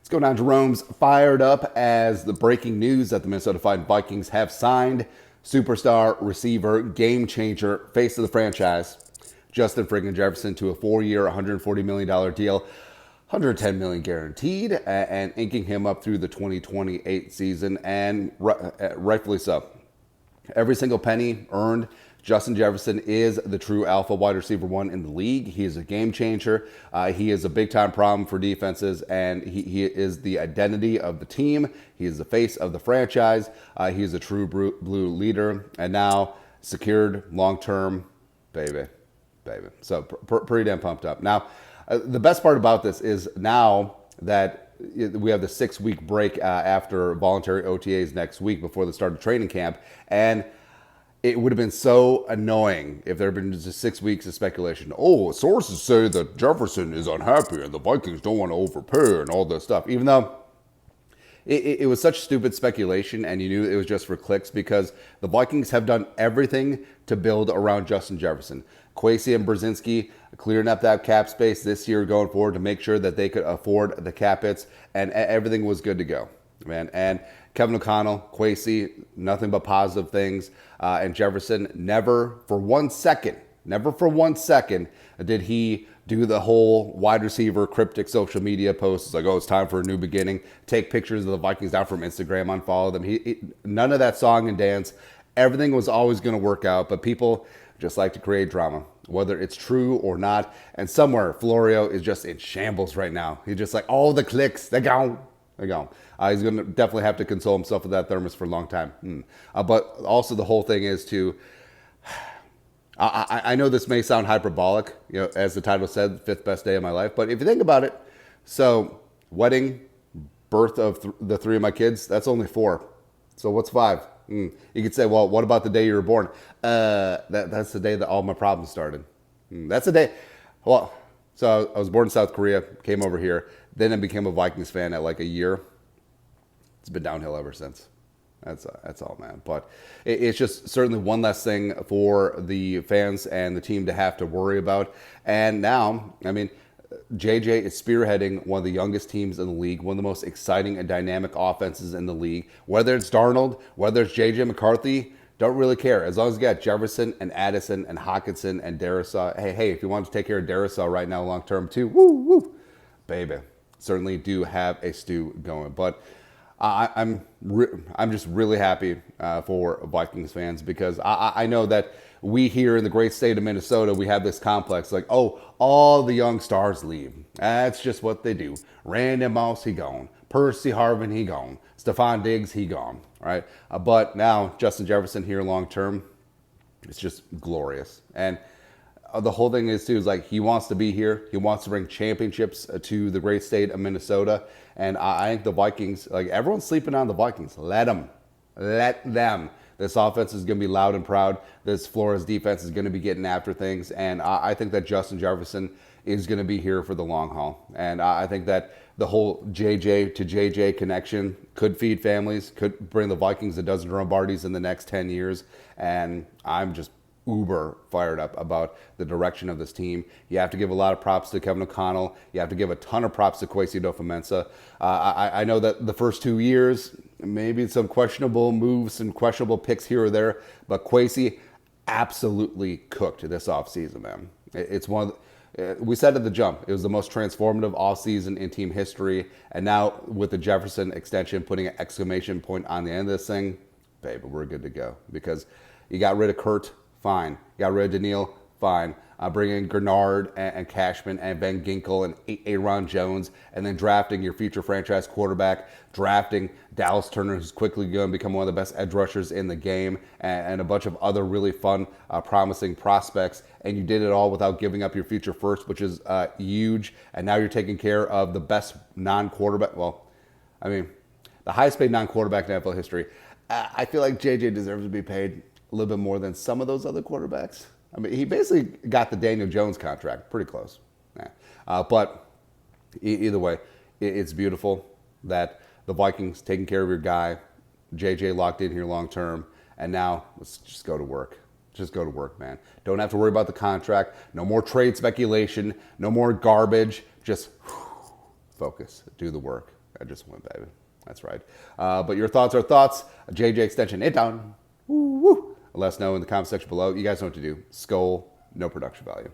What's going on? Jerome's fired up as the breaking news that the Minnesota Vikings have signed superstar receiver, game changer, face of the franchise, Justin friggin' Jefferson to a 4-year, $140 million deal, $110 million guaranteed, and inking him up through the 2028 season, and rightfully so. Every single penny earned. Justin Jefferson is the true alpha wide receiver one in the league. He is a game changer. He is a big-time problem for defenses, and he is the identity of the team. He is the face of the franchise. He is a true blue leader, and now secured long-term, baby. So pretty damn pumped up. Now, the best part about this is now that we have the 6-week break after voluntary OTAs next week before the start of training camp, and it would have been so annoying if there had been just 6 weeks of speculation. Oh, sources say that Jefferson is unhappy and the Vikings don't want to overpay and all this stuff. Even though it was such stupid speculation and you knew it was just for clicks, because the Vikings have done everything to build around Justin Jefferson. Kwesi and Brzezinski clearing up that cap space this year going forward to make sure that they could afford the cap hits, and everything was good to go, man. And Kevin O'Connell, Kwesi, nothing but positive things. And Jefferson, never for one second did he do the whole wide receiver cryptic social media posts like, oh, it's time for a new beginning. Take pictures of the Vikings down from Instagram, unfollow them. None of that song and dance. Everything was always going to work out, but people just like to create drama, whether it's true or not. And somewhere, Florio is just in shambles right now. He's just like, all the clicks, they're gone. He's going to definitely have to console himself with that thermos for a long time. But also the whole thing is to, I know this may sound hyperbolic, as the title said, fifth best day of my life. But if you think about it, so wedding, birth of the 3 of my kids, that's only 4. So what's 5? You could say, well, what about the day you were born? That's the day that all my problems started. That's the day. Well, so I was born in South Korea, came over here. Then I became a Vikings fan at like a year. It's been downhill ever since. That's all, man. But it's just certainly one less thing for the fans and the team to have to worry about. And now, I mean, JJ is spearheading one of the youngest teams in the league, one of the most exciting and dynamic offenses in the league. Whether it's Darnold, whether it's JJ McCarthy, don't really care. As long as you got Jefferson and Addison and Hockenson and Darrisaw. Hey, if you want to take care of Darrisaw right now long term too, woo, baby. Certainly do have a stew going. But I'm just really happy for Vikings fans, because I know that we here in the great state of Minnesota, we have this complex like, oh, all the young stars leave. That's just what they do. Randy Moss, he gone. Percy Harvin, he gone. Stephon Diggs, he gone. Right? But now Justin Jefferson here long term, it's just glorious. And the whole thing is too, is like, he wants to be here. He wants to bring championships to the great state of Minnesota. And I think the Vikings, like, everyone's sleeping on the Vikings. Let them. This offense is going to be loud and proud. This Flores defense is going to be getting after things. And I think that Justin Jefferson is going to be here for the long haul. And I think that the whole JJ to JJ connection could feed families, could bring the Vikings a dozen Lombardies in the next 10 years. And I'm just uber fired up about the direction of this team. You have to give a lot of props to Kevin O'Connell. You have to give a ton of props to Kwesi adofo-mensah. I know that the first 2 years, maybe some questionable moves, some questionable picks here or there, but Kwesi absolutely cooked this offseason, man. It's one of we said at the jump, it was the most transformative offseason in team history. And now with the Jefferson extension, putting an exclamation point on the end of this thing, baby, we're good to go. Because you got rid of Kurt, fine. You got rid of Daniil, fine. Bring in Gernard and Cashman and Van Ginkel and Aaron Jones, and then drafting your future franchise quarterback, drafting Dallas Turner, who's quickly going to become one of the best edge rushers in the game, and a bunch of other really fun, promising prospects. And you did it all without giving up your future first, which is huge. And now you're taking care of the best non-quarterback. Well, I mean, the highest paid non-quarterback in NFL history. I feel like JJ deserves to be paid a little bit more than some of those other quarterbacks. I mean, he basically got the Daniel Jones contract, pretty close. But either way, it's beautiful that the Vikings taking care of your guy, JJ locked in here long term, and now let's just go to work. Just go to work, man. Don't have to worry about the contract. No more trade speculation. No more garbage. Just focus. Do the work. I just won, baby. That's right. But your thoughts are thoughts. JJ extension, it down. Woo, woo. Let us know in the comment section below. You guys know what to do. Skull, no production value.